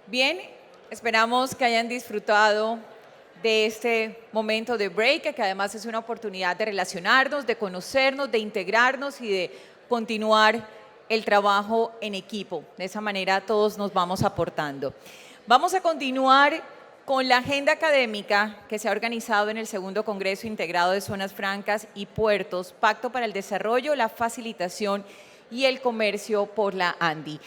Bien, esperamos que hayan disfrutado de este momento de break, que además es una oportunidad de relacionarnos, de conocernos, de integrarnos y de continuar el trabajo en equipo. De esa manera todos nos vamos aportando. Vamos a continuar con la agenda académica que se ha organizado en el segundo Congreso Integrado de Zonas Francas y Puertos, Pacto para el Desarrollo, la Facilitación y el Comercio por la ANDI.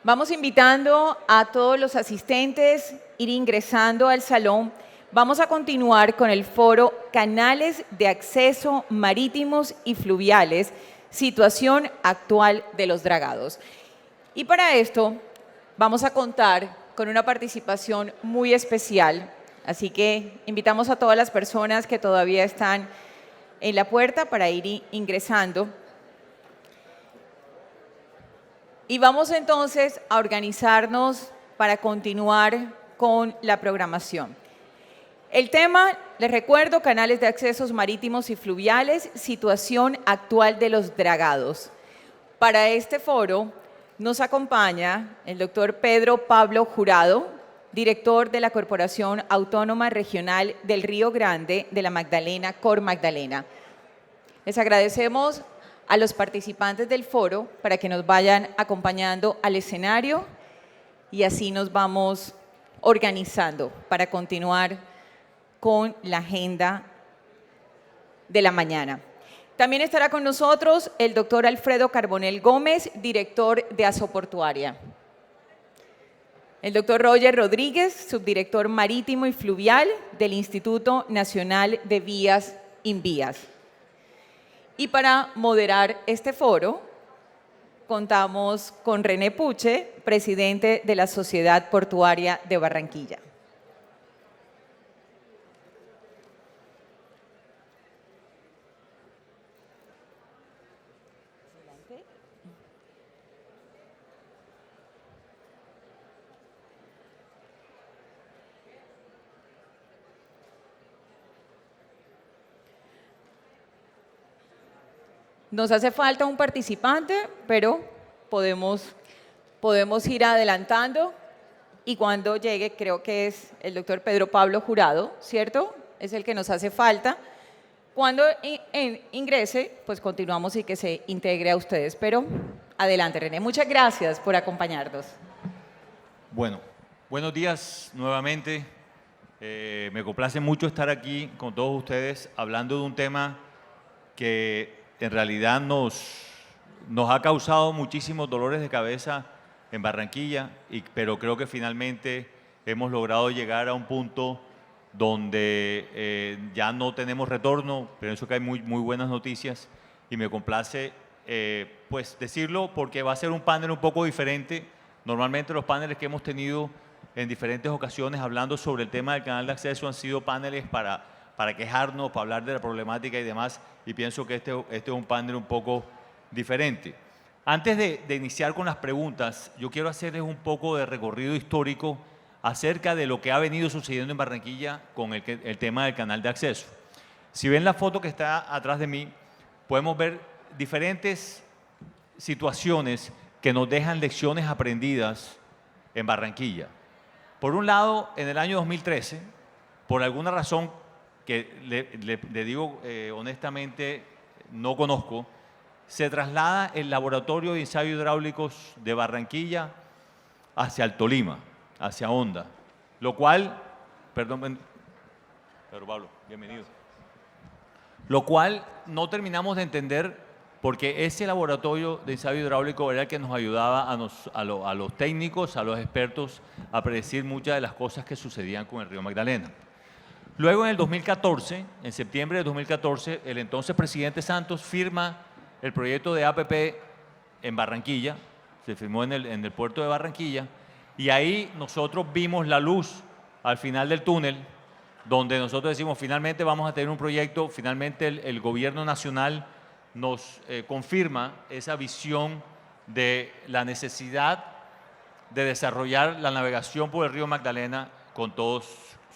Vamos invitando a todos los asistentes a ir ingresando al salón. Vamos a continuar con el foro Canales de Acceso Marítimos y Fluviales, situación actual de los dragados. Y para esto vamos a contar con una participación muy especial, así que invitamos a todas las personas que todavía están en la puerta para ir ingresando. Y vamos entonces a organizarnos para continuar con la programación. El tema, les recuerdo, canales de accesos marítimos y fluviales, situación actual de los dragados. Para este foro nos acompaña el doctor Pedro Pablo Jurado, director de la Corporación Autónoma Regional del Río Grande de la Magdalena, Cor Magdalena. Les agradecemos a los participantes del foro para que nos vayan acompañando al escenario y así nos vamos organizando para continuar con la agenda de la mañana. También estará con nosotros el doctor Alfredo Carbonell Gómez, director de Asoportuaria. El doctor Roger Rodríguez, subdirector marítimo y fluvial del Instituto Nacional de Vías Invías. Y para moderar este foro, contamos con René Puche, presidente de la Sociedad Portuaria de Barranquilla. Nos hace falta un participante, pero podemos ir adelantando y cuando llegue, creo que es el doctor Pedro Pablo Jurado, ¿cierto? Es el que nos hace falta. Cuando ingrese, pues continuamos y que se integre a ustedes. Pero adelante, René. Muchas gracias por acompañarnos. Bueno, buenos días nuevamente. Me complace mucho estar aquí con todos ustedes hablando de un tema que en realidad nos ha causado muchísimos dolores de cabeza en Barranquilla, pero creo que finalmente hemos logrado llegar a un punto donde ya no tenemos retorno. Pienso que hay muy buenas noticias y me complace pues decirlo porque va a ser un panel un poco diferente. Normalmente los paneles que hemos tenido en diferentes ocasiones hablando sobre el tema del canal de acceso han sido paneles para quejarnos, para hablar de la problemática y demás, y pienso que este es un panel un poco diferente. Antes de iniciar con las preguntas, yo quiero hacerles un poco de recorrido histórico acerca de lo que ha venido sucediendo en Barranquilla con el tema del canal de acceso. Si ven la foto que está atrás de mí, podemos ver diferentes situaciones que nos dejan lecciones aprendidas en Barranquilla. Por un lado, en el año 2013, por alguna razón que le digo honestamente no conozco, se traslada el Laboratorio de Ensayos Hidráulicos de Barranquilla hacia el Tolima, hacia Honda, lo cual, perdón, Pedro Pablo, bienvenido, lo cual no terminamos de entender porque ese laboratorio de ensayo hidráulico era el que nos ayudaba a los técnicos, a los expertos, a predecir muchas de las cosas que sucedían con el río Magdalena. Luego en el 2014, en septiembre de 2014, el entonces presidente Santos firma el proyecto de APP en Barranquilla, se firmó en el puerto de Barranquilla, y ahí nosotros vimos la luz al final del túnel, donde nosotros decimos finalmente vamos a tener un proyecto, finalmente el gobierno nacional nos confirma esa visión de la necesidad de desarrollar la navegación por el río Magdalena con todos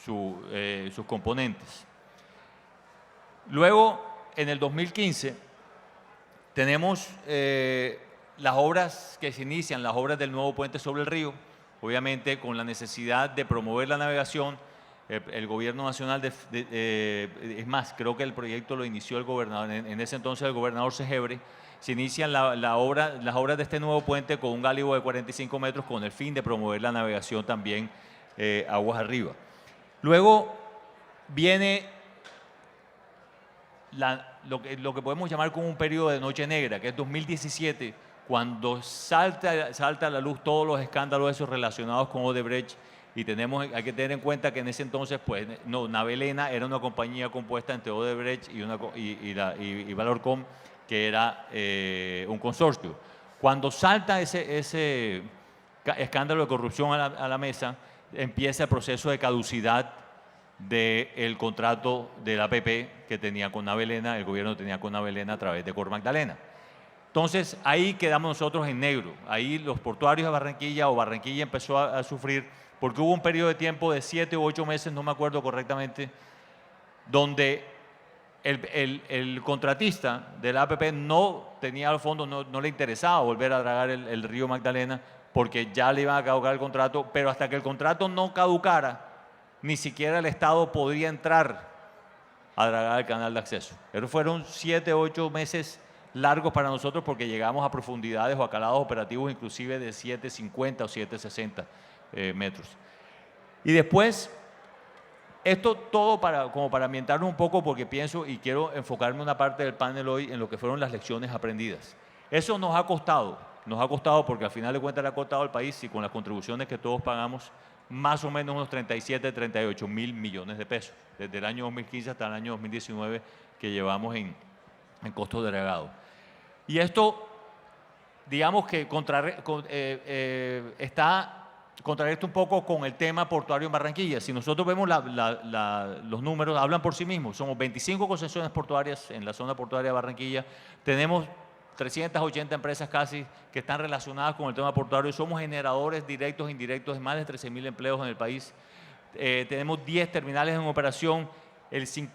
sus componentes. Luego, en el 2015, tenemos las obras que se inician, las obras del nuevo puente sobre el río, obviamente con la necesidad de promover la navegación, el gobierno nacional, es más, creo que el proyecto lo inició el gobernador, en ese entonces el gobernador Segebre. Se inician las obras de este nuevo puente con un gálibo de 45 metros con el fin de promover la navegación también aguas arriba. Luego viene lo que podemos llamar como un periodo de noche negra, que es 2017, cuando salta a la luz todos los escándalos esos relacionados con Odebrecht. Y hay que tener en cuenta que en ese entonces, pues, Navelena era una compañía compuesta entre Odebrecht y Valorcom, que era un consorcio. Cuando salta ese escándalo de corrupción a la mesa, empieza el proceso de caducidad del contrato del APP que tenía con Navelena, el gobierno tenía con Navelena a través de Cor Magdalena. Entonces, ahí quedamos nosotros en negro. Ahí los portuarios de Barranquilla, o Barranquilla empezó a sufrir, porque hubo un periodo de tiempo de 7 u 8 meses, no me acuerdo correctamente, donde el contratista del APP no tenía al fondo, no le interesaba volver a dragar el río Magdalena, porque ya le iban a caducar el contrato, pero hasta que el contrato no caducara, ni siquiera el Estado podría entrar a dragar el canal de acceso. Pero fueron 7 u 8 meses largos para nosotros, porque llegamos a profundidades o a calados operativos inclusive de 750 o 760 metros. Y después, esto todo como para ambientarnos un poco, porque pienso y quiero enfocarme una parte del panel hoy en lo que fueron las lecciones aprendidas. Eso nos ha costado porque al final de cuentas le ha costado al país, y con las contribuciones que todos pagamos, más o menos unos 37, 38 mil millones de pesos, desde el año 2015 hasta el año 2019 que llevamos en costos de dragado. Y esto, digamos que contrarresta un poco con el tema portuario en Barranquilla. Si nosotros vemos los números, hablan por sí mismos. Somos 25 concesiones portuarias en la zona portuaria de Barranquilla. Tenemos 380 empresas casi que están relacionadas con el tema portuario. Somos generadores directos e indirectos de más de 13.000 empleos en el país. Tenemos 10 terminales en operación.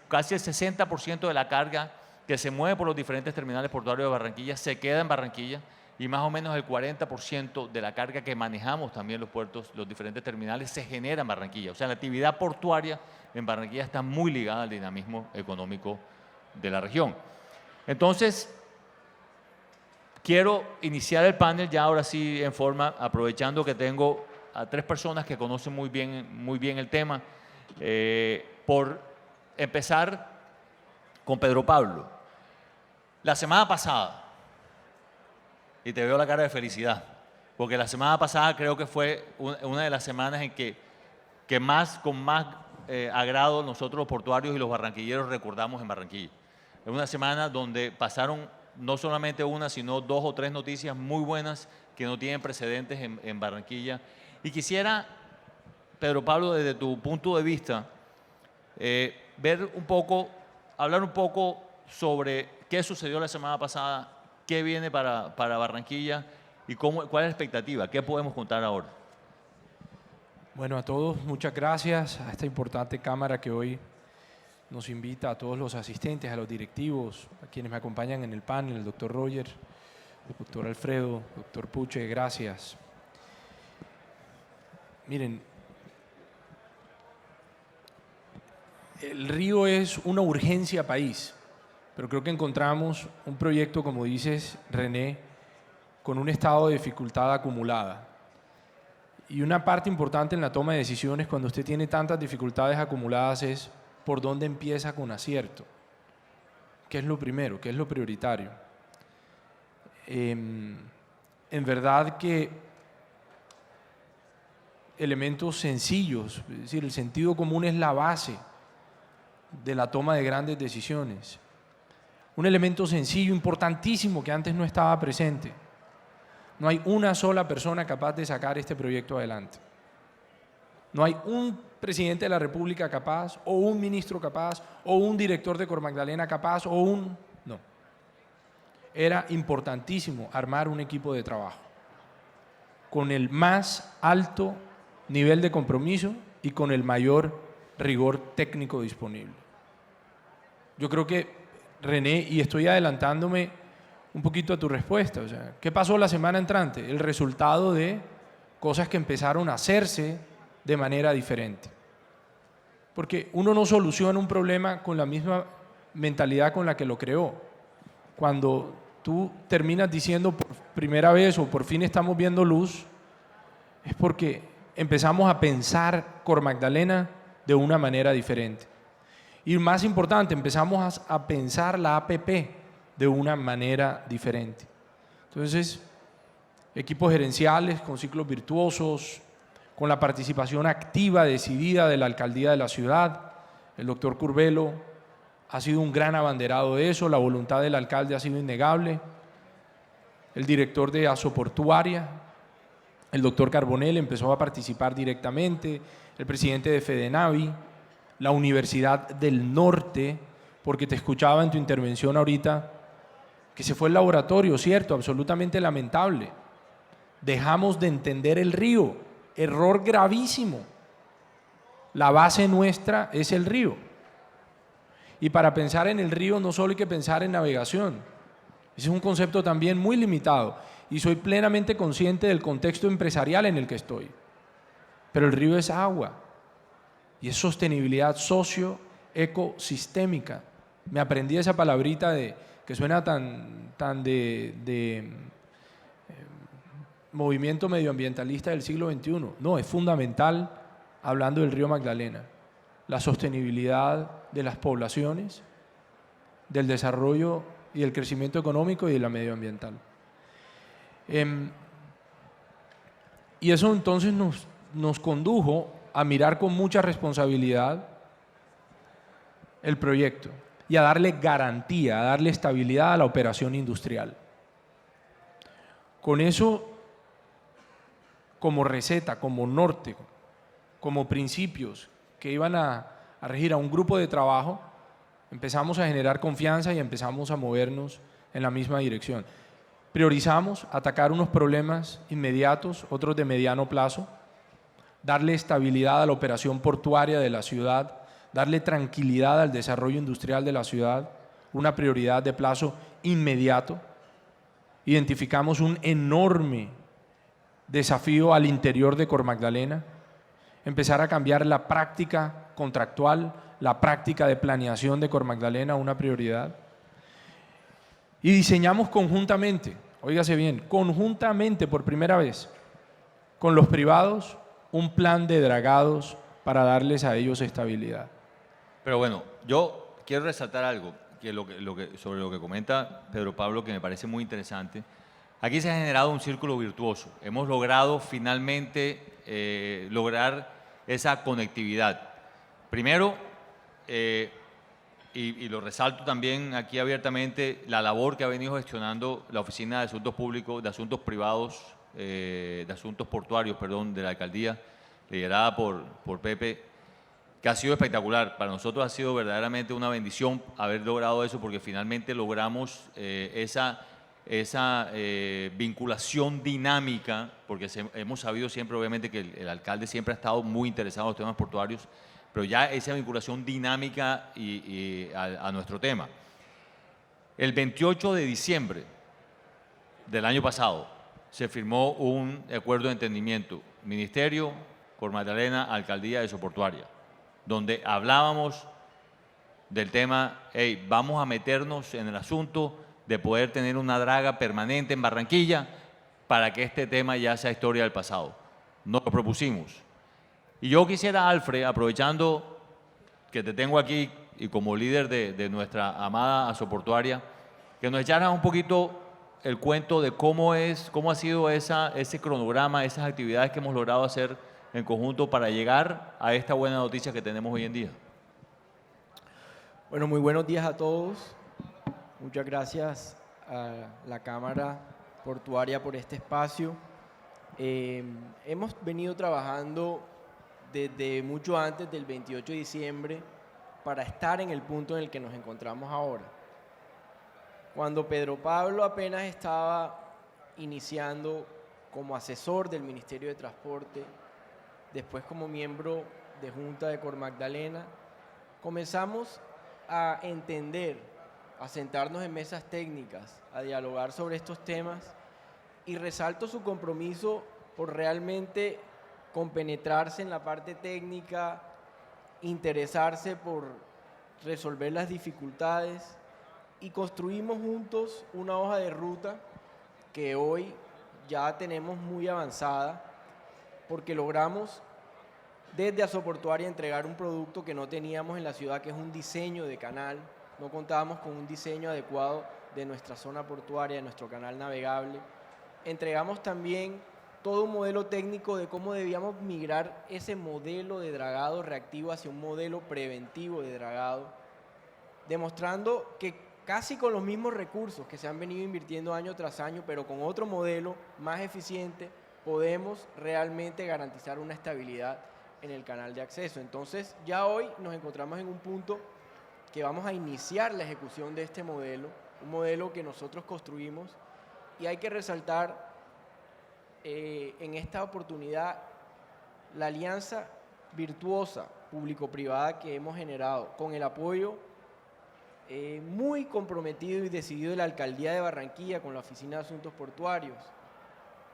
Casi el 60% de la carga que se mueve por los diferentes terminales portuarios de Barranquilla se queda en Barranquilla, y más o menos el 40% de la carga que manejamos también los puertos, los diferentes terminales, se genera en Barranquilla. O sea, la actividad portuaria en Barranquilla está muy ligada al dinamismo económico de la región. Entonces, quiero iniciar el panel ya ahora sí en forma, aprovechando que tengo a 3 personas que conocen muy bien el tema, por empezar con Pedro Pablo. La semana pasada, y te veo la cara de felicidad, porque la semana pasada creo que fue una de las semanas en que con más agrado nosotros los portuarios y los barranquilleros recordamos en Barranquilla. Es una semana donde pasaron no solamente una, sino 2 o 3 noticias muy buenas que no tienen precedentes en Barranquilla. Y quisiera, Pedro Pablo, desde tu punto de vista, hablar un poco sobre qué sucedió la semana pasada, qué viene para Barranquilla y cuál es la expectativa, qué podemos contar ahora. Bueno, a todos, muchas gracias a esta importante cámara que hoy nos invita, a todos los asistentes, a los directivos, a quienes me acompañan en el panel, el doctor Roger, el doctor Alfredo, el doctor Puche, gracias. Miren, el río es una urgencia país, pero creo que encontramos un proyecto, como dices, René, con un estado de dificultad acumulada. Y una parte importante en la toma de decisiones cuando usted tiene tantas dificultades acumuladas es por dónde empieza con acierto. ¿Qué es lo primero? ¿Qué es lo prioritario? En verdad que elementos sencillos, es decir, el sentido común es la base de la toma de grandes decisiones. Un elemento sencillo, importantísimo, que antes no estaba presente. No hay una sola persona capaz de sacar este proyecto adelante. No hay un presidente de la República capaz, o un ministro capaz, o un director de Cor Magdalena capaz, no. Era importantísimo armar un equipo de trabajo con el más alto nivel de compromiso y con el mayor rigor técnico disponible. Yo creo que, René, y estoy adelantándome un poquito a tu respuesta, o sea, ¿qué pasó la semana entrante? El resultado de cosas que empezaron a hacerse de manera diferente. Porque uno no soluciona un problema con la misma mentalidad con la que lo creó. Cuando tú terminas diciendo por primera vez o por fin estamos viendo luz, es porque empezamos a pensar Cor Magdalena de una manera diferente. Y más importante, empezamos a pensar la APP de una manera diferente. Entonces, equipos gerenciales con ciclos virtuosos, con la participación activa, decidida de la alcaldía de la ciudad. El doctor Curbelo ha sido un gran abanderado de eso, la voluntad del alcalde ha sido innegable. El director de Asoportuaria, el doctor Carbonell, empezó a participar directamente, el presidente de Fedenavi, la Universidad del Norte, porque te escuchaba en tu intervención ahorita, que se fue el laboratorio, cierto, absolutamente lamentable. Dejamos de entender el río, error gravísimo. La base nuestra es el río. Y para pensar en el río no solo hay que pensar en navegación. Ese es un concepto también muy limitado. Y soy plenamente consciente del contexto empresarial en el que estoy. Pero el río es agua. Y es sostenibilidad socio-ecosistémica. Me aprendí esa palabrita que suena tan de movimiento medioambientalista del siglo XXI. No, es fundamental, hablando del río Magdalena, la sostenibilidad de las poblaciones, del desarrollo y del crecimiento económico y de la medioambiental. Y eso entonces nos condujo a mirar con mucha responsabilidad el proyecto y a darle garantía, a darle estabilidad a la operación industrial. Con eso como receta, como norte, como principios que iban a regir a un grupo de trabajo, empezamos a generar confianza y empezamos a movernos en la misma dirección. Priorizamos atacar unos problemas inmediatos, otros de mediano plazo, darle estabilidad a la operación portuaria de la ciudad, darle tranquilidad al desarrollo industrial de la ciudad, una prioridad de plazo inmediato. Identificamos un enorme desafío al interior de Cor Magdalena, empezar a cambiar la práctica contractual, la práctica de planeación de Cor Magdalena, una prioridad. Y diseñamos conjuntamente, óigase bien, conjuntamente por primera vez, con los privados, un plan de dragados para darles a ellos estabilidad. Pero bueno, yo quiero resaltar algo sobre lo que comenta Pedro Pablo, que me parece muy interesante. Aquí se ha generado un círculo virtuoso. Hemos logrado finalmente lograr esa conectividad. Primero, y lo resalto también aquí abiertamente, la labor que ha venido gestionando la Oficina de Asuntos Públicos, de Asuntos Privados, de Asuntos Portuarios, perdón, de la Alcaldía, liderada por Pepe, que ha sido espectacular. Para nosotros ha sido verdaderamente una bendición haber logrado eso, porque finalmente logramos esa vinculación dinámica, porque hemos sabido siempre, obviamente, que el alcalde siempre ha estado muy interesado en los temas portuarios, pero ya esa vinculación dinámica a nuestro tema. El 28 de diciembre del año pasado se firmó un acuerdo de entendimiento, Ministerio, Cor Magdalena, Alcaldía de Soportuaria, donde hablábamos del tema, hey, vamos a meternos en el asunto de poder tener una draga permanente en Barranquilla para que este tema ya sea historia del pasado. Nos lo propusimos. Y yo quisiera, Alfred, aprovechando que te tengo aquí y como líder de nuestra amada Asoportuaria, que nos echaras un poquito el cuento de cómo ha sido ese cronograma, esas actividades que hemos logrado hacer en conjunto para llegar a esta buena noticia que tenemos hoy en día. Bueno, muy buenos días a todos. Muchas gracias a la Cámara Portuaria por este espacio. Hemos venido trabajando desde mucho antes del 28 de diciembre para estar en el punto en el que nos encontramos ahora. Cuando Pedro Pablo apenas estaba iniciando como asesor del Ministerio de Transporte, después como miembro de Junta de Cor Magdalena, comenzamos a entender, a sentarnos en mesas técnicas, a dialogar sobre estos temas, y resalto su compromiso por realmente compenetrarse en la parte técnica, interesarse por resolver las dificultades y construimos juntos una hoja de ruta que hoy ya tenemos muy avanzada porque logramos desde Asoportuaria entregar un producto que no teníamos en la ciudad, que es un diseño de canal. No contábamos con un diseño adecuado de nuestra zona portuaria, de nuestro canal navegable. Entregamos también todo un modelo técnico de cómo debíamos migrar ese modelo de dragado reactivo hacia un modelo preventivo de dragado, demostrando que casi con los mismos recursos que se han venido invirtiendo año tras año, pero con otro modelo más eficiente, podemos realmente garantizar una estabilidad en el canal de acceso. Entonces, ya hoy nos encontramos en un punto que vamos a iniciar la ejecución de este modelo, un modelo que nosotros construimos, y hay que resaltar en esta oportunidad la alianza virtuosa público-privada que hemos generado con el apoyo muy comprometido y decidido de la Alcaldía de Barranquilla, con la Oficina de Asuntos Portuarios,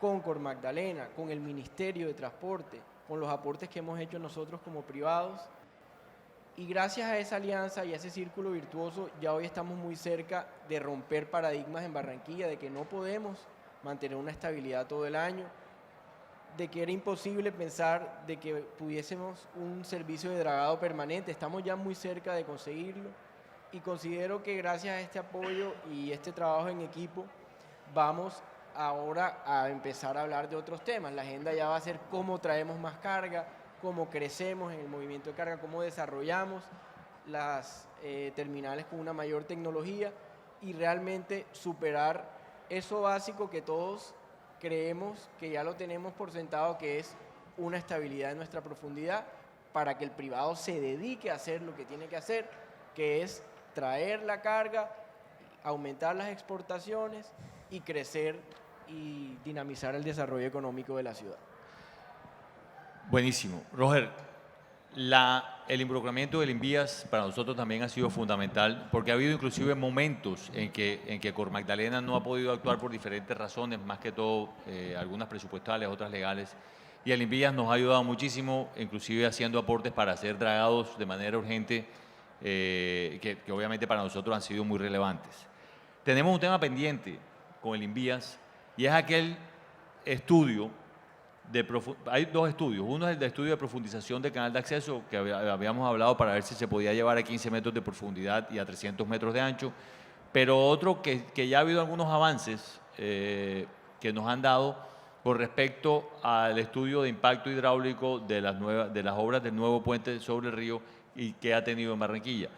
con Cor Magdalena, con el Ministerio de Transporte, con los aportes que hemos hecho nosotros como privados. Y gracias a esa alianza y a ese círculo virtuoso, ya hoy estamos muy cerca de romper paradigmas en Barranquilla, de que no podemos mantener una estabilidad todo el año, de que era imposible pensar de que pudiésemos un servicio de dragado permanente. Estamos ya muy cerca de conseguirlo y considero que gracias a este apoyo y este trabajo en equipo vamos ahora a empezar a hablar de otros temas. La agenda ya va a ser cómo traemos más carga, cómo crecemos en el movimiento de carga, cómo desarrollamos las terminales con una mayor tecnología y realmente superar eso básico que todos creemos que ya lo tenemos por sentado, que es una estabilidad en nuestra profundidad para que el privado se dedique a hacer lo que tiene que hacer, que es traer la carga, aumentar las exportaciones y crecer y dinamizar el desarrollo económico de la ciudad. Buenísimo. Roger, el involucramiento del Invías para nosotros también ha sido fundamental porque ha habido inclusive momentos en que Cor Magdalena no ha podido actuar por diferentes razones, más que todo algunas presupuestales, otras legales, y el Invías nos ha ayudado muchísimo, inclusive haciendo aportes para hacer dragados de manera urgente, que obviamente para nosotros han sido muy relevantes. Tenemos un tema pendiente con el Invías y es aquel estudio. Hay dos estudios. Uno es el de estudio de profundización del canal de acceso que habíamos hablado para ver si se podía llevar a 15 metros de profundidad y a 300 metros de ancho, pero otro que ya ha habido algunos avances que nos han dado con respecto al estudio de impacto hidráulico de las obras del nuevo puente sobre el río y que ha tenido en Barranquilla.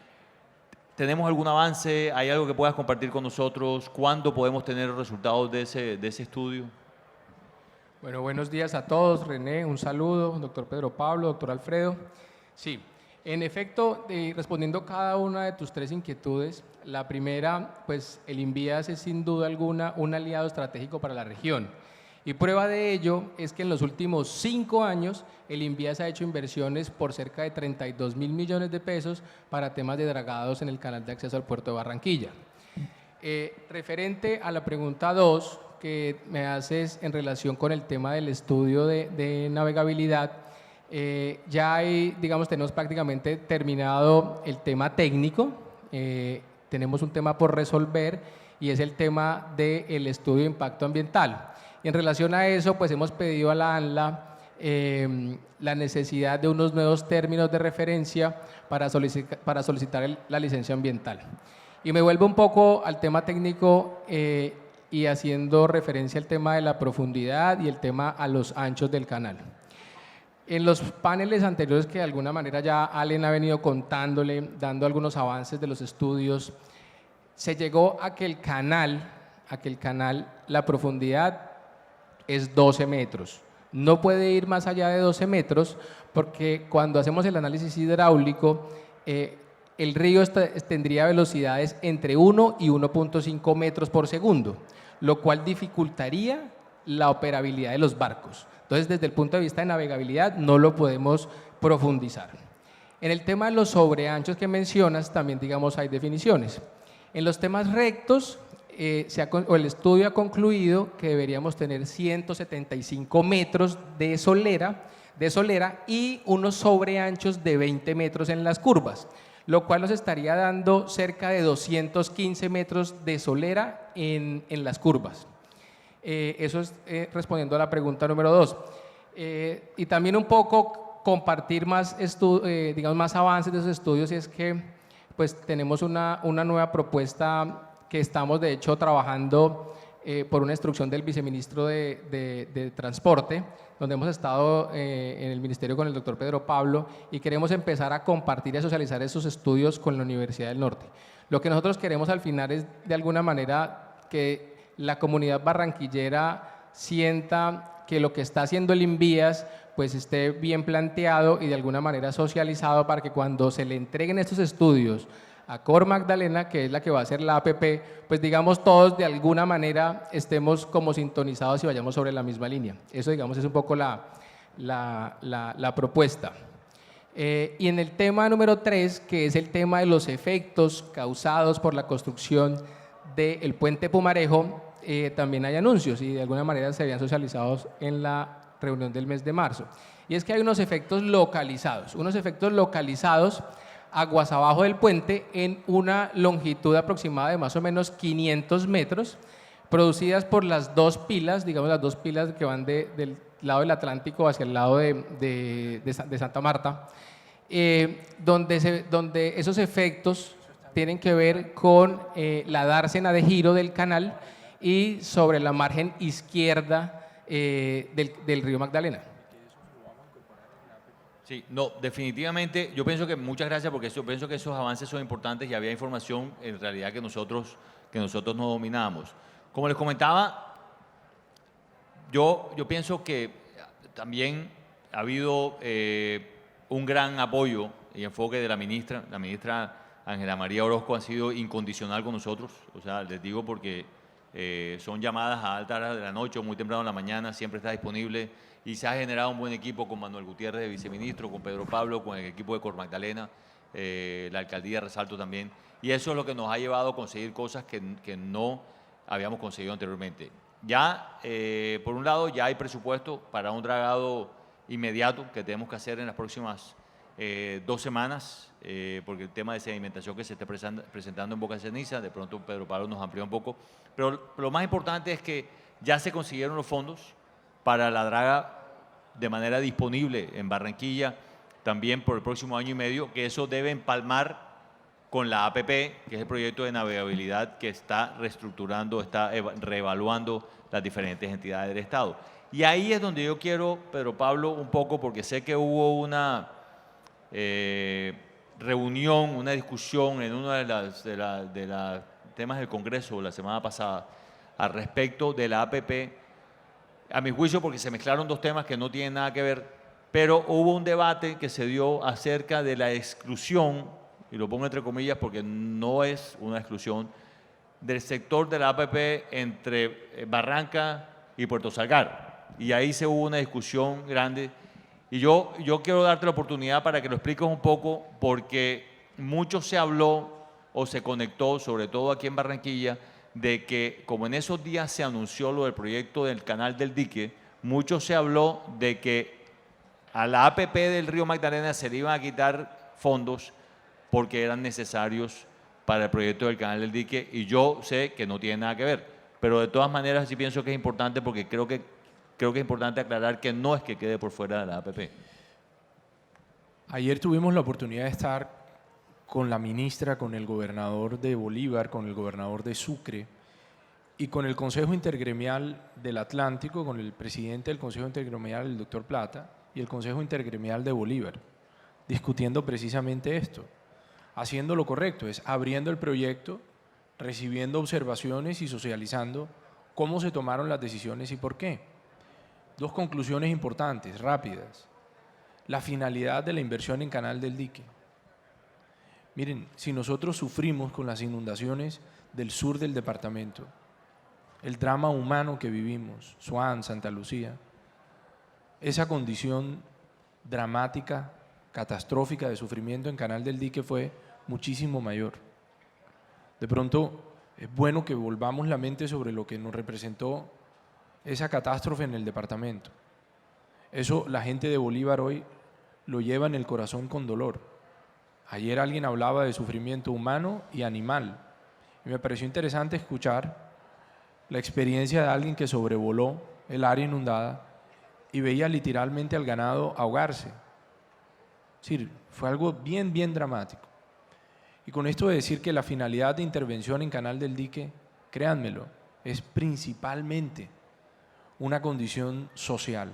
¿Tenemos algún avance? ¿Hay algo que puedas compartir con nosotros? ¿Cuándo podemos tener los resultados de ese estudio? Bueno, buenos días a todos. René, un saludo. Doctor Pedro Pablo, doctor Alfredo. Sí, en efecto, respondiendo cada una de tus tres inquietudes, la primera, pues el Invías es sin duda alguna un aliado estratégico para la región. Y prueba de ello es que en los últimos 5 años el Invías ha hecho inversiones por cerca de 32.000 millones de pesos para temas de dragados en el canal de acceso al puerto de Barranquilla. Referente a la pregunta 2, que me haces en relación con el tema del estudio de navegabilidad, ya tenemos prácticamente terminado el tema técnico, tenemos un tema por resolver y es el tema del estudio de impacto ambiental. Y en relación a eso, pues hemos pedido a la ANLA la necesidad de unos nuevos términos de referencia para solicitar la licencia ambiental. Y me vuelvo un poco al tema técnico y haciendo referencia al tema de la profundidad y el tema a los anchos del canal. En los paneles anteriores que de alguna manera ya Allen ha venido contándole, dando algunos avances de los estudios, se llegó a que el canal, la profundidad es 12 metros. No puede ir más allá de 12 metros porque cuando hacemos el análisis hidráulico, el río tendría velocidades entre 1 y 1.5 metros por segundo, lo cual dificultaría la operabilidad de los barcos. Entonces, desde el punto de vista de navegabilidad, no lo podemos profundizar. En el tema de los sobreanchos que mencionas, también, hay definiciones. En los temas rectos, el estudio ha concluido que deberíamos tener 175 metros de solera y unos sobreanchos de 20 metros en las curvas, lo cual nos estaría dando cerca de 215 metros de solera en las curvas. Eso es respondiendo a la pregunta número 2. Y también un poco compartir más, digamos, más avances de esos estudios, y es que pues, tenemos una nueva propuesta que estamos de hecho trabajando por una instrucción del viceministro de Transporte, donde hemos estado en el ministerio con el doctor Pedro Pablo y queremos empezar a compartir y a socializar esos estudios con la Universidad del Norte. Lo que nosotros queremos al final es de alguna manera que la comunidad barranquillera sienta que lo que está haciendo el INVIAS pues esté bien planteado y de alguna manera socializado para que cuando se le entreguen estos estudios a Cor Magdalena, que es la que va a hacer la APP, pues digamos todos de alguna manera estemos como sintonizados y vayamos sobre la misma línea. Eso digamos es un poco la propuesta. Y en el tema número 3, que es el tema de los efectos causados por la construcción del puente Pumarejo, también hay anuncios y de alguna manera se habían socializados en la reunión del mes de marzo. Y es que hay unos efectos localizados aguas abajo del puente en una longitud aproximada de más o menos 500 metros, producidas por las dos pilas, digamos las dos pilas que van del lado del Atlántico hacia el lado de Santa Marta, donde esos efectos tienen que ver con la dársena de giro del canal y sobre la margen izquierda del río Magdalena. Sí, no, definitivamente, yo pienso que muchas gracias porque yo pienso que esos avances son importantes y había información en realidad que nosotros no dominábamos. Como les comentaba, yo pienso que también ha habido un gran apoyo y enfoque de la ministra Ángela María Orozco ha sido incondicional con nosotros, o sea, les digo porque son llamadas a altas horas de la noche o muy temprano en la mañana, siempre está disponible. Y se ha generado un buen equipo con Manuel Gutiérrez de viceministro, con Pedro Pablo, con el equipo de Cor Magdalena, la alcaldía de Resalto también. Y eso es lo que nos ha llevado a conseguir cosas que no habíamos conseguido anteriormente. Ya, por un lado, ya hay presupuesto para un dragado inmediato que tenemos que hacer en las próximas 2 semanas, porque el tema de sedimentación que se está presentando en Boca de Ceniza, de pronto Pedro Pablo nos amplió un poco. Pero lo más importante es que ya se consiguieron los fondos para la draga de manera disponible en Barranquilla, también por el próximo año y medio, que eso debe empalmar con la APP, que es el proyecto de navegabilidad que está reestructurando, está reevaluando las diferentes entidades del Estado. Y ahí es donde yo quiero, Pedro Pablo, un poco, porque sé que hubo una reunión, una discusión en uno de los temas del Congreso la semana pasada al respecto de la APP, a mi juicio porque se mezclaron dos temas que no tienen nada que ver, pero hubo un debate que se dio acerca de la exclusión, y lo pongo entre comillas porque no es una exclusión, del sector de la APP entre Barranca y Puerto Salgar. Y ahí se hubo una discusión grande. Y yo quiero darte la oportunidad para que lo expliques un poco, porque mucho se habló o se conectó, sobre todo aquí en Barranquilla, de que como en esos días se anunció lo del proyecto del canal del dique, mucho se habló de que a la APP del río Magdalena se le iban a quitar fondos porque eran necesarios para el proyecto del canal del dique, y yo sé que no tiene nada que ver, pero de todas maneras sí pienso que es importante porque creo que es importante aclarar que no es que quede por fuera de la APP. Ayer tuvimos la oportunidad de estar con la ministra, con el gobernador de Bolívar, con el gobernador de Sucre y con el Consejo Intergremial del Atlántico, con el presidente del Consejo Intergremial, el doctor Plata, y el Consejo Intergremial de Bolívar, discutiendo precisamente esto, haciendo lo correcto, es abriendo el proyecto, recibiendo observaciones y socializando cómo se tomaron las decisiones y por qué. 2 conclusiones importantes, rápidas. La finalidad de la inversión en Canal del Dique. Miren, si nosotros sufrimos con las inundaciones del sur del departamento, el drama humano que vivimos, Suán, Santa Lucía, esa condición dramática, catastrófica de sufrimiento en Canal del Dique fue muchísimo mayor. De pronto, es bueno que volvamos la mente sobre lo que nos representó esa catástrofe en el departamento. Eso la gente de Bolívar hoy lo lleva en el corazón con dolor. Ayer alguien hablaba de sufrimiento humano y animal. Y me pareció interesante escuchar la experiencia de alguien que sobrevoló el área inundada y veía literalmente al ganado ahogarse. Es decir, fue algo bien, bien dramático. Y con esto de decir que la finalidad de intervención en Canal del Dique, créanmelo, es principalmente una condición social.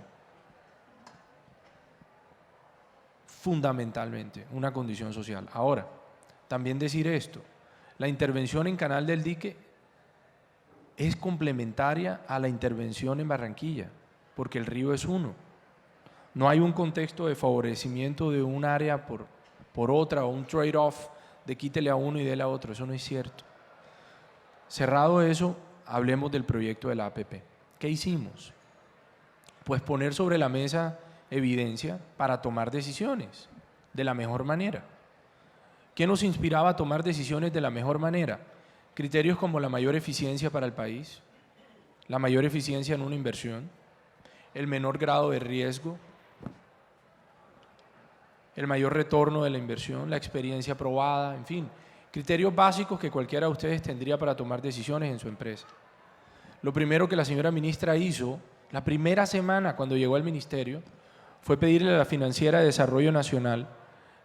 Fundamentalmente, una condición social. Ahora, también decir esto, la intervención en Canal del Dique es complementaria a la intervención en Barranquilla, porque el río es uno. No hay un contexto de favorecimiento de un área por otra o un trade-off de quítele a uno y dele a otro, eso no es cierto. Cerrado eso, hablemos del proyecto de la APP. ¿Qué hicimos? Pues poner sobre la mesa evidencia para tomar decisiones de la mejor manera. ¿Qué nos inspiraba a tomar decisiones de la mejor manera? Criterios como la mayor eficiencia para el país, la mayor eficiencia en una inversión, el menor grado de riesgo, el mayor retorno de la inversión, la experiencia probada, en fin, criterios básicos que cualquiera de ustedes tendría para tomar decisiones en su empresa. Lo primero que la señora ministra hizo, la primera semana cuando llegó al ministerio, fue pedirle a la Financiera de Desarrollo Nacional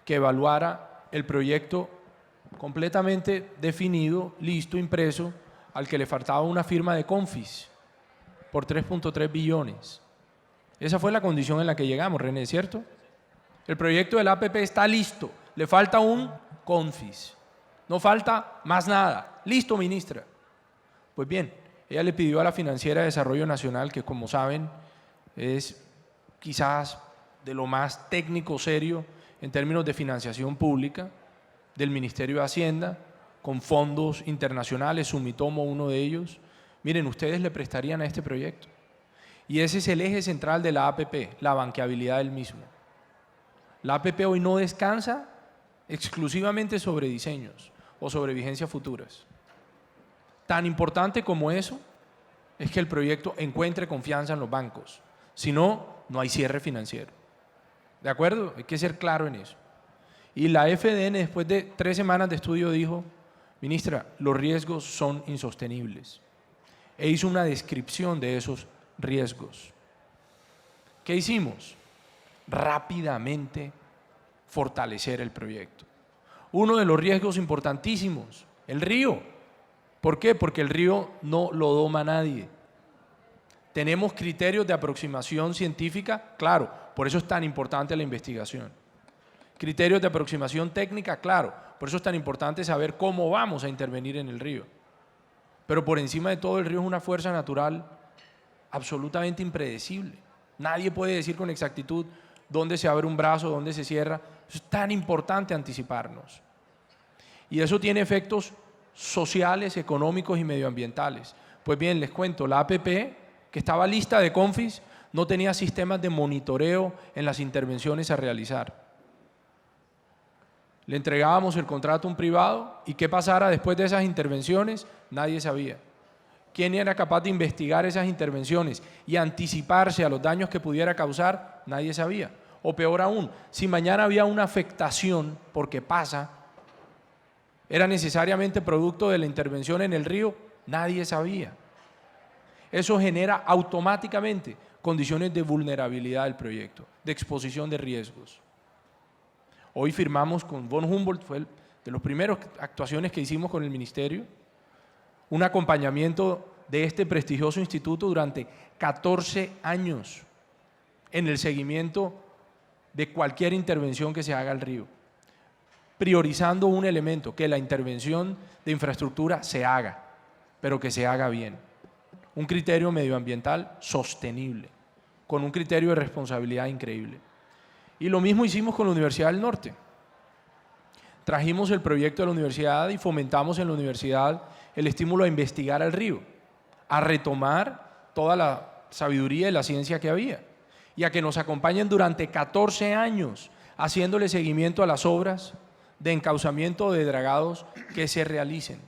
que evaluara el proyecto completamente definido, listo, impreso, al que le faltaba una firma de Confis por 3.3 billones. Esa fue la condición en la que llegamos, René, ¿cierto? El proyecto del APP está listo, le falta un Confis, no falta más nada. Listo, ministra. Pues bien, ella le pidió a la Financiera de Desarrollo Nacional, que como saben es quizás de lo más técnico serio en términos de financiación pública, del Ministerio de Hacienda, con fondos internacionales, Sumitomo uno de ellos. Miren, ustedes le prestarían a este proyecto. Y ese es el eje central de la APP, la banqueabilidad del mismo. La APP hoy no descansa exclusivamente sobre diseños o sobre vigencias futuras. Tan importante como eso es que el proyecto encuentre confianza en los bancos. Si no, no hay cierre financiero. ¿De acuerdo? Hay que ser claro en eso. Y la FDN, después de 3 semanas de estudio, dijo: ministra, los riesgos son insostenibles. E hizo una descripción de esos riesgos. ¿Qué hicimos? Rápidamente fortalecer el proyecto. Uno de los riesgos importantísimos, el río. ¿Por qué? Porque el río no lo doma nadie. Tenemos criterios de aproximación científica, claro, por eso es tan importante la investigación. Criterios de aproximación técnica, claro, por eso es tan importante saber cómo vamos a intervenir en el río. Pero por encima de todo, el río es una fuerza natural absolutamente impredecible. Nadie puede decir con exactitud dónde se abre un brazo, dónde se cierra. Es tan importante anticiparnos. Y eso tiene efectos sociales, económicos y medioambientales. Pues bien, les cuento, la APP, que estaba lista de Confis, no tenía sistemas de monitoreo en las intervenciones a realizar. Le entregábamos el contrato a un privado y qué pasara después de esas intervenciones, nadie sabía. ¿Quién era capaz de investigar esas intervenciones y anticiparse a los daños que pudiera causar? Nadie sabía. O peor aún, si mañana había una afectación, porque pasa, era necesariamente producto de la intervención en el río, nadie sabía. Eso genera automáticamente condiciones de vulnerabilidad del proyecto, de exposición de riesgos. Hoy firmamos con von Humboldt, fue de las primeras actuaciones que hicimos con el ministerio, un acompañamiento de este prestigioso instituto durante 14 años en el seguimiento de cualquier intervención que se haga al río, priorizando un elemento, que la intervención de infraestructura se haga, pero que se haga bien. Un criterio medioambiental sostenible, con un criterio de responsabilidad increíble. Y lo mismo hicimos con la Universidad del Norte. Trajimos el proyecto de la universidad y fomentamos en la universidad el estímulo a investigar al río, a retomar toda la sabiduría y la ciencia que había, y a que nos acompañen durante 14 años haciéndole seguimiento a las obras de encauzamiento de dragados que se realicen.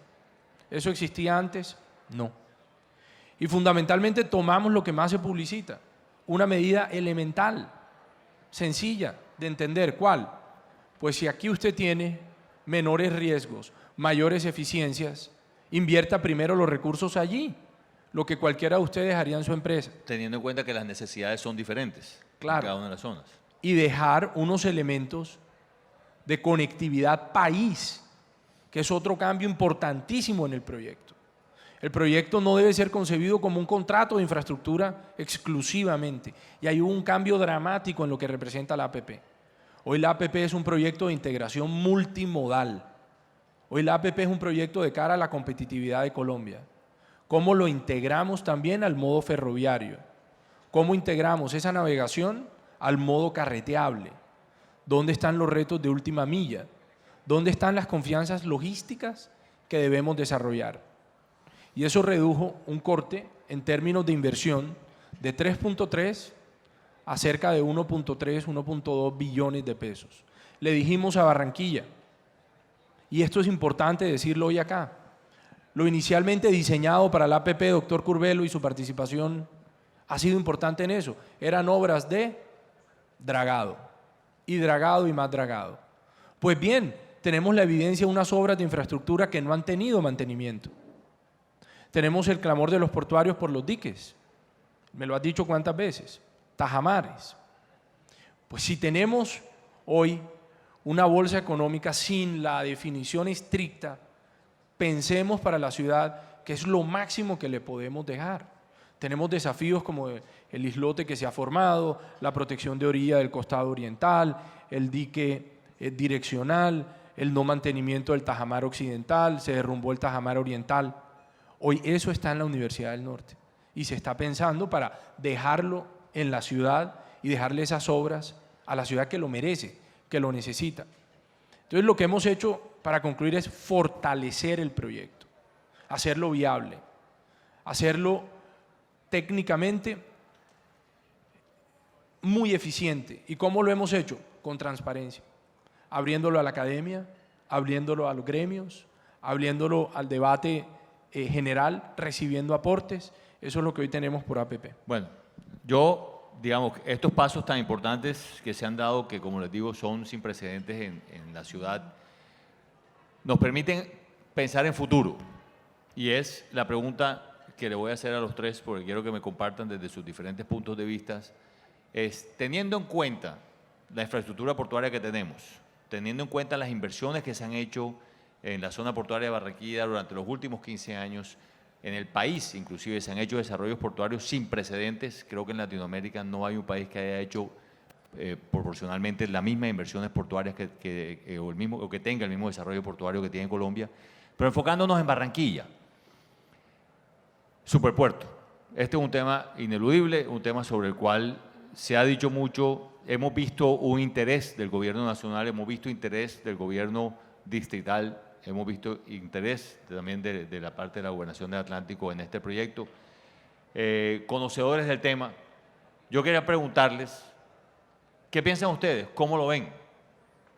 ¿Eso existía antes? No. Y fundamentalmente tomamos lo que más se publicita, una medida elemental, sencilla de entender. ¿Cuál? Pues si aquí usted tiene menores riesgos, mayores eficiencias, invierta primero los recursos allí, lo que cualquiera de ustedes haría en su empresa. Teniendo en cuenta que las necesidades son diferentes Claro. en cada una de las zonas. Y dejar unos elementos de conectividad país, que es otro cambio importantísimo en el proyecto. El proyecto no debe ser concebido como un contrato de infraestructura exclusivamente. Y hay un cambio dramático en lo que representa la APP. Hoy la APP es un proyecto de integración multimodal. Hoy la APP es un proyecto de cara a la competitividad de Colombia. ¿Cómo lo integramos también al modo ferroviario? ¿Cómo integramos esa navegación al modo carreteable? ¿Dónde están los retos de última milla? ¿Dónde están las confianzas logísticas que debemos desarrollar? Y eso redujo un corte en términos de inversión de 3.3 a cerca de 1.3, 1.2 billones de pesos. Le dijimos a Barranquilla, y esto es importante decirlo hoy acá, lo inicialmente diseñado para la APP, doctor Curbelo, y su participación ha sido importante en eso, eran obras de dragado y más dragado. Pues bien, tenemos la evidencia de unas obras de infraestructura que no han tenido mantenimiento. Tenemos el clamor de los portuarios por los diques, me lo has dicho cuántas veces, tajamares. Pues si tenemos hoy una bolsa económica sin la definición estricta, pensemos para la ciudad que es lo máximo que le podemos dejar. Tenemos desafíos como el islote que se ha formado, la protección de orilla del costado oriental, el dique direccional, el no mantenimiento del tajamar occidental, se derrumbó el tajamar oriental. Hoy eso está en la Universidad del Norte y se está pensando para dejarlo en la ciudad y dejarle esas obras a la ciudad que lo merece, que lo necesita. Entonces lo que hemos hecho para concluir es fortalecer el proyecto, hacerlo viable, hacerlo técnicamente muy eficiente. ¿Y cómo lo hemos hecho? Con transparencia, abriéndolo a la academia, abriéndolo a los gremios, abriéndolo al debate general, recibiendo aportes. Eso es lo que hoy tenemos por APP. Bueno, digamos, estos pasos tan importantes que se han dado, que como les digo, son sin precedentes en la ciudad, nos permiten pensar en futuro. Y es la pregunta que le voy a hacer a los tres, porque quiero que me compartan desde sus diferentes puntos de vista, es teniendo en cuenta la infraestructura portuaria que tenemos, teniendo en cuenta las inversiones que se han hecho en la zona portuaria de Barranquilla durante los últimos 15 años, en el país inclusive se han hecho desarrollos portuarios sin precedentes. Creo que en Latinoamérica no hay un país que haya hecho proporcionalmente las mismas inversiones portuarias o que tenga el mismo desarrollo portuario que tiene Colombia. Pero enfocándonos en Barranquilla, Superpuerto. Este es un tema ineludible, un tema sobre el cual se ha dicho mucho. Hemos visto un interés del gobierno nacional, hemos visto interés del gobierno distrital, hemos visto interés también de la parte de la Gobernación del Atlántico en este proyecto. Conocedores del tema, yo quería preguntarles, ¿qué piensan ustedes? ¿Cómo lo ven?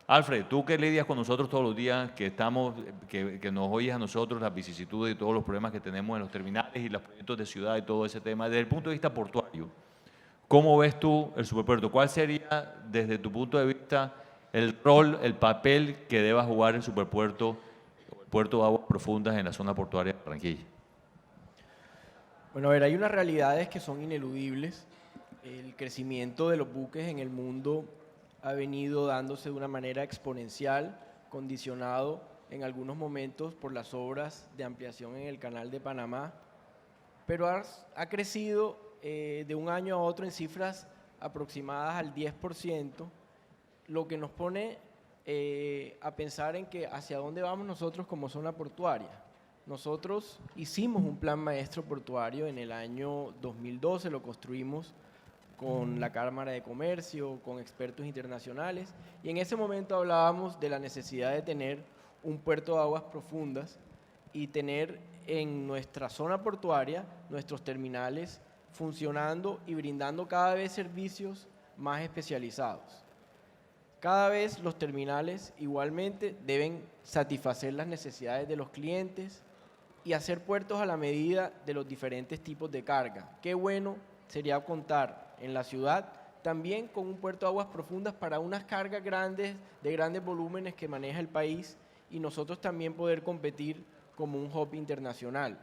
Alfred, tú que lidias con nosotros todos los días, que nos oyes a nosotros las vicisitudes y todos los problemas que tenemos en los terminales y los proyectos de ciudad y todo ese tema, desde el punto de vista portuario, ¿cómo ves tú el Superpuerto? ¿Cuál sería, desde tu punto de vista, el rol, el papel que deba jugar el Superpuerto, el puerto de aguas profundas en la zona portuaria de Barranquilla? Bueno, a ver, hay unas realidades que son ineludibles. El crecimiento de los buques en el mundo ha venido dándose de una manera exponencial, condicionado en algunos momentos por las obras de ampliación en el Canal de Panamá, pero ha crecido de un año a otro en cifras aproximadas al 10%, lo que nos pone a pensar en que hacia dónde vamos nosotros como zona portuaria. Nosotros hicimos un plan maestro portuario en el año 2012, lo construimos con la Cámara de Comercio, con expertos internacionales, y en ese momento hablábamos de la necesidad de tener un puerto de aguas profundas y tener en nuestra zona portuaria nuestros terminales funcionando y brindando cada vez servicios más especializados. Cada vez los terminales igualmente deben satisfacer las necesidades de los clientes y hacer puertos a la medida de los diferentes tipos de carga. Qué bueno sería contar en la ciudad también con un puerto de aguas profundas para unas cargas grandes, de grandes volúmenes que maneja el país y nosotros también poder competir como un hub internacional.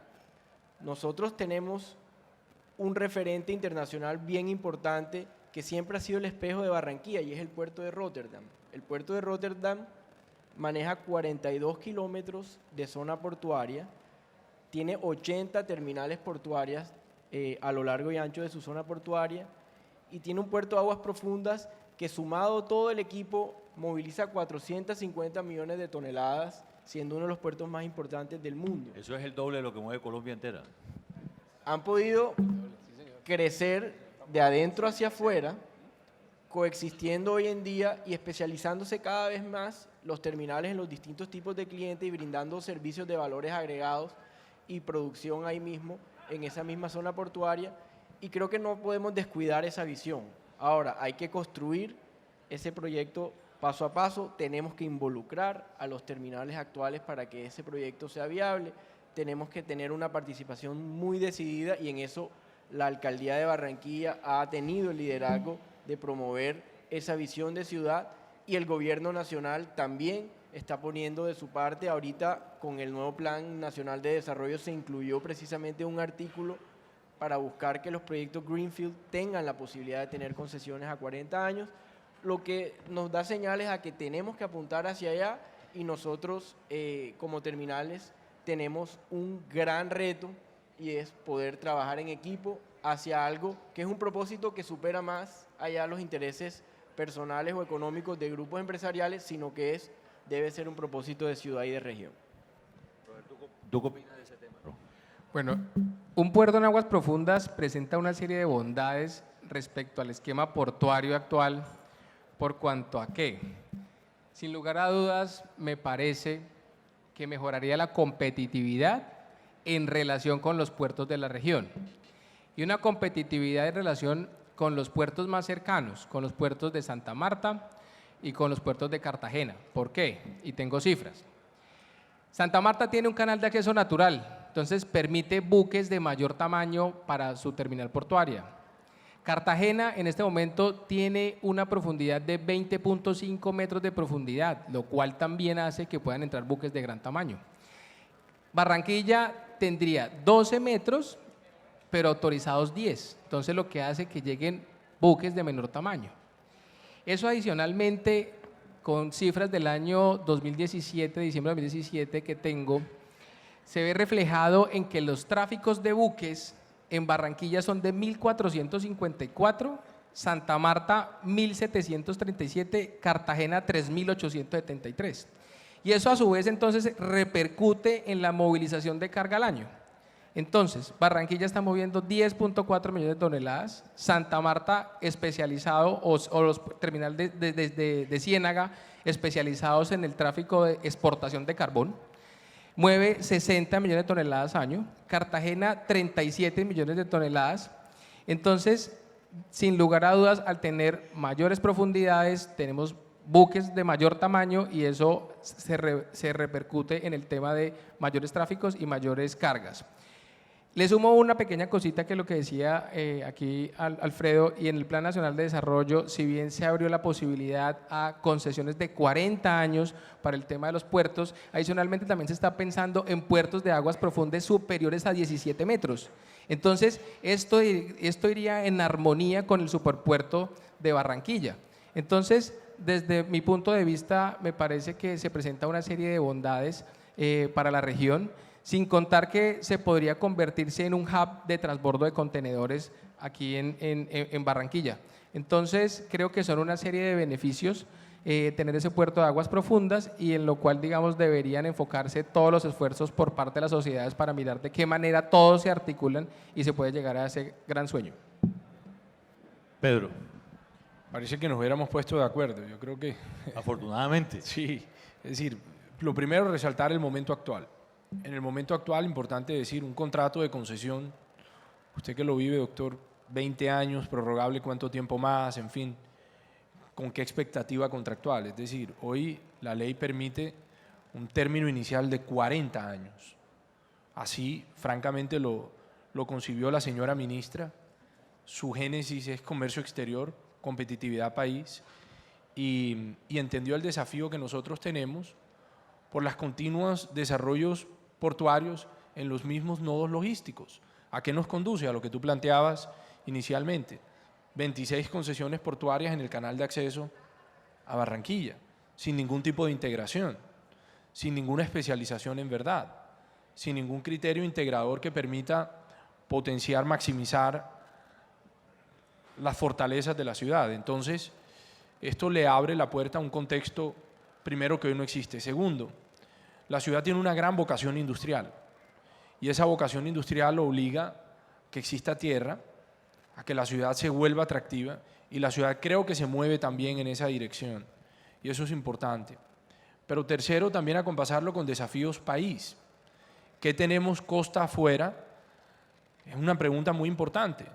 Nosotros tenemos un referente internacional bien importante que siempre ha sido el espejo de Barranquilla y es el puerto de Rotterdam. El puerto de Rotterdam maneja 42 kilómetros de zona portuaria, tiene 80 terminales portuarias a lo largo y ancho de su zona portuaria y tiene un puerto de aguas profundas que sumado todo el equipo moviliza 450 millones de toneladas, siendo uno de los puertos más importantes del mundo. Eso es el doble de lo que mueve Colombia entera. Han podido crecer de adentro hacia afuera, coexistiendo hoy en día y especializándose cada vez más los terminales en los distintos tipos de clientes y brindando servicios de valores agregados y producción ahí mismo, en esa misma zona portuaria, y creo que no podemos descuidar esa visión. Ahora, hay que construir ese proyecto paso a paso, tenemos que involucrar a los terminales actuales para que ese proyecto sea viable, tenemos que tener una participación muy decidida y en eso la Alcaldía de Barranquilla ha tenido el liderazgo de promover esa visión de ciudad y el Gobierno Nacional también está poniendo de su parte. Ahorita con el nuevo Plan Nacional de Desarrollo se incluyó precisamente un artículo para buscar que los proyectos Greenfield tengan la posibilidad de tener concesiones a 40 años, lo que nos da señales a que tenemos que apuntar hacia allá y nosotros como terminales tenemos un gran reto y es poder trabajar en equipo hacia algo que es un propósito que supera más allá los intereses personales o económicos de grupos empresariales, sino que debe ser un propósito de ciudad y de región. ¿Tú qué opinas de ese tema? Bueno, un puerto en aguas profundas presenta una serie de bondades respecto al esquema portuario actual, por cuanto a que, sin lugar a dudas, me parece que mejoraría la competitividad en relación con los puertos de la región y una competitividad en relación con los puertos más cercanos, con los puertos de Santa Marta y con los puertos de Cartagena. ¿Por qué? Y tengo cifras. Santa Marta tiene un canal de acceso natural, entonces permite buques de mayor tamaño para su terminal portuaria. Cartagena en este momento tiene una profundidad de 20.5 metros de profundidad, lo cual también hace que puedan entrar buques de gran tamaño. Barranquilla tendría 12 metros, pero autorizados 10, entonces lo que hace que lleguen buques de menor tamaño. Eso adicionalmente, con cifras del año 2017, diciembre de 2017 que tengo, se ve reflejado en que los tráficos de buques en Barranquilla son de 1.454, Santa Marta 1.737, Cartagena 3.873. Y eso a su vez entonces repercute en la movilización de carga al año. Entonces, Barranquilla está moviendo 10.4 millones de toneladas, Santa Marta especializado o los terminales de Ciénaga especializados en el tráfico de exportación de carbón, mueve 60 millones de toneladas año, Cartagena 37 millones de toneladas. Entonces, sin lugar a dudas, al tener mayores profundidades, tenemos buques de mayor tamaño y eso se repercute en el tema de mayores tráficos y mayores cargas. Le sumo una pequeña cosita que lo que decía aquí Alfredo, y en el Plan Nacional de Desarrollo, si bien se abrió la posibilidad a concesiones de 40 años para el tema de los puertos, adicionalmente también se está pensando en puertos de aguas profundas superiores a 17 metros. Entonces, esto iría en armonía con el superpuerto de Barranquilla. Entonces, desde mi punto de vista, me parece que se presenta una serie de bondades para la región, sin contar que se podría convertirse en un hub de transbordo de contenedores aquí en Barranquilla. Entonces, creo que son una serie de beneficios tener ese puerto de aguas profundas y en lo cual, digamos, deberían enfocarse todos los esfuerzos por parte de las sociedades para mirar de qué manera todos se articulan y se puede llegar a ese gran sueño. Pedro. Parece que nos hubiéramos puesto de acuerdo, yo creo que… Afortunadamente. Sí, es decir, lo primero, resaltar el momento actual. En el momento actual, importante decir, un contrato de concesión, usted que lo vive, doctor, 20 años, prorrogable cuánto tiempo más, en fin, con qué expectativa contractual. Es decir, hoy la ley permite un término inicial de 40 años. Así, francamente, lo concibió la señora ministra. Su génesis es comercio exterior, competitividad país, y entendió el desafío que nosotros tenemos por los continuos desarrollos portuarios en los mismos nodos logísticos. ¿A qué nos conduce? A lo que tú planteabas inicialmente. 26 concesiones portuarias en el canal de acceso a Barranquilla, sin ningún tipo de integración, sin ninguna especialización en verdad, sin ningún criterio integrador que permita potenciar, maximizar las fortalezas de la ciudad. Entonces, esto le abre la puerta a un contexto, primero, que hoy no existe. Segundo, la ciudad tiene una gran vocación industrial y esa vocación industrial obliga a que exista tierra, a que la ciudad se vuelva atractiva, y la ciudad creo que se mueve también en esa dirección y eso es importante. Pero tercero, también acompasarlo con desafíos país. ¿Qué tenemos costa afuera? Es una pregunta muy importante.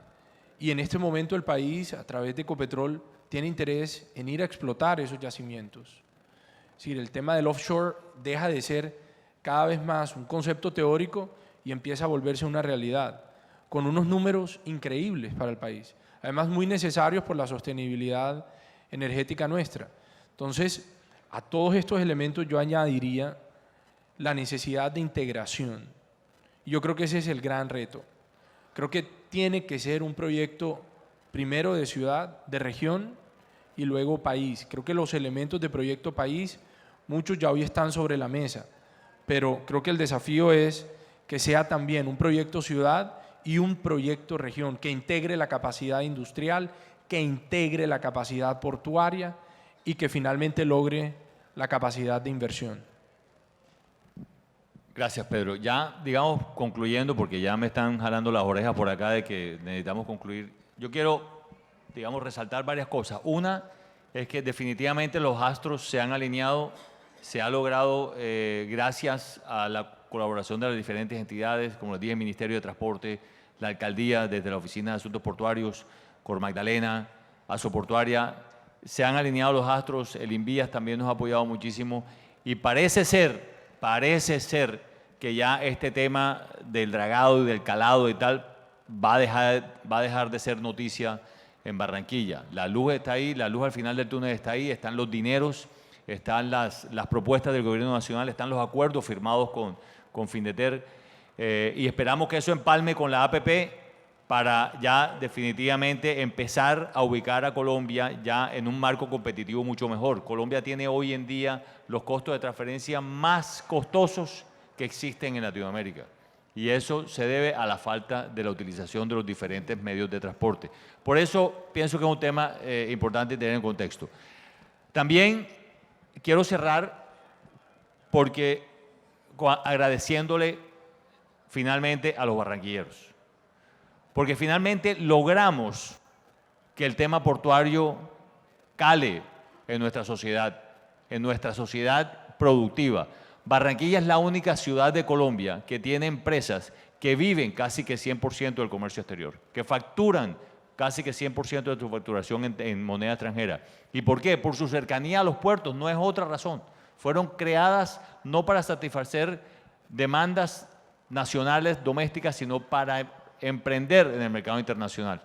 Y en este momento el país, a través de Ecopetrol, tiene interés en ir a explotar esos yacimientos. Es decir, el tema del offshore deja de ser cada vez más un concepto teórico y empieza a volverse una realidad, con unos números increíbles para el país. Además, muy necesarios por la sostenibilidad energética nuestra. Entonces, a todos estos elementos yo añadiría la necesidad de integración. Y yo creo que ese es el gran reto. Creo que tiene que ser un proyecto primero de ciudad, de región y luego país. Creo que los elementos de proyecto país, muchos ya hoy están sobre la mesa, pero creo que el desafío es que sea también un proyecto ciudad y un proyecto región, que integre la capacidad industrial, que integre la capacidad portuaria y que finalmente logre la capacidad de inversión. Gracias, Pedro. Ya, digamos, concluyendo, porque ya me están jalando las orejas por acá de que necesitamos concluir. Yo quiero, digamos, resaltar varias cosas. Una es que definitivamente los astros se han alineado, se ha logrado gracias a la colaboración de las diferentes entidades, como les dije, el Ministerio de Transporte, la Alcaldía, desde la Oficina de Asuntos Portuarios, Cor Magdalena, Asoportuaria, se han alineado los astros, el INVIAS también nos ha apoyado muchísimo y parece ser que ya este tema del dragado y del calado y tal va a dejar de ser noticia en Barranquilla. La luz está ahí, la luz al final del túnel está ahí, están los dineros, están las propuestas del gobierno nacional, están los acuerdos firmados con Findeter y esperamos que eso empalme con la APP para ya definitivamente empezar a ubicar a Colombia ya en un marco competitivo mucho mejor. Colombia tiene hoy en día los costos de transferencia más costosos que existen en Latinoamérica. Y eso se debe a la falta de la utilización de los diferentes medios de transporte. Por eso pienso que es un tema importante tener en contexto. También quiero cerrar porque agradeciéndole finalmente a los barranquilleros. Porque finalmente logramos que el tema portuario cale en nuestra sociedad productiva. Barranquilla es la única ciudad de Colombia que tiene empresas que viven casi que 100% del comercio exterior, que facturan casi que 100% de su facturación en moneda extranjera. ¿Y por qué? Por su cercanía a los puertos, no es otra razón. Fueron creadas no para satisfacer demandas nacionales, domésticas, sino para emprender en el mercado internacional.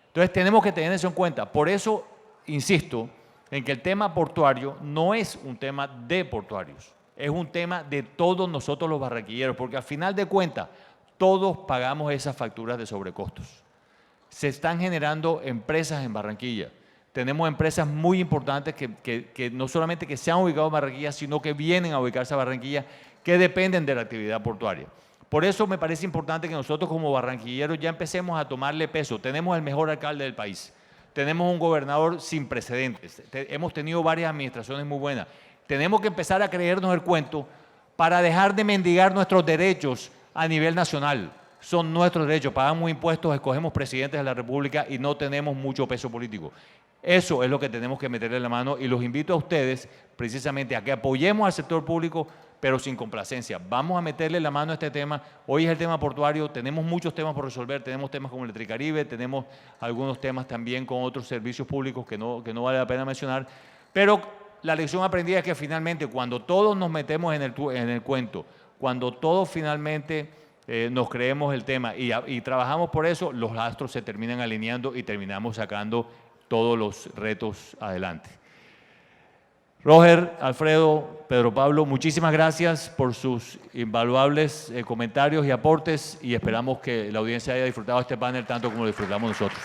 Entonces tenemos que tener eso en cuenta. Por eso insisto en que el tema portuario no es un tema de portuarios, es un tema de todos nosotros los barranquilleros, porque al final de cuentas todos pagamos esas facturas de sobrecostos. Se están generando empresas en Barranquilla. Tenemos empresas muy importantes que no solamente que se han ubicado en Barranquilla, sino que vienen a ubicarse a Barranquilla, que dependen de la actividad portuaria. Por eso me parece importante que nosotros como barranquilleros ya empecemos a tomarle peso. Tenemos el mejor alcalde del país. Tenemos un gobernador sin precedentes. Hemos tenido varias administraciones muy buenas. Tenemos que empezar a creernos el cuento para dejar de mendigar nuestros derechos a nivel nacional. Son nuestros derechos. Pagamos impuestos, escogemos presidentes de la República y no tenemos mucho peso político. Eso es lo que tenemos que meterle la mano y los invito a ustedes precisamente a que apoyemos al sector público, pero sin complacencia. Vamos a meterle la mano a este tema. Hoy es el tema portuario, tenemos muchos temas por resolver, tenemos temas como Electricaribe, tenemos algunos temas también con otros servicios públicos que no vale la pena mencionar, pero la lección aprendida es que finalmente cuando todos nos metemos en el cuento, Cuando todos finalmente nos creemos el tema y trabajamos por eso, los astros se terminan alineando y terminamos sacando todos los retos adelante. Roger, Alfredo, Pedro Pablo, muchísimas gracias por sus invaluables comentarios y aportes y esperamos que la audiencia haya disfrutado este panel tanto como lo disfrutamos nosotros.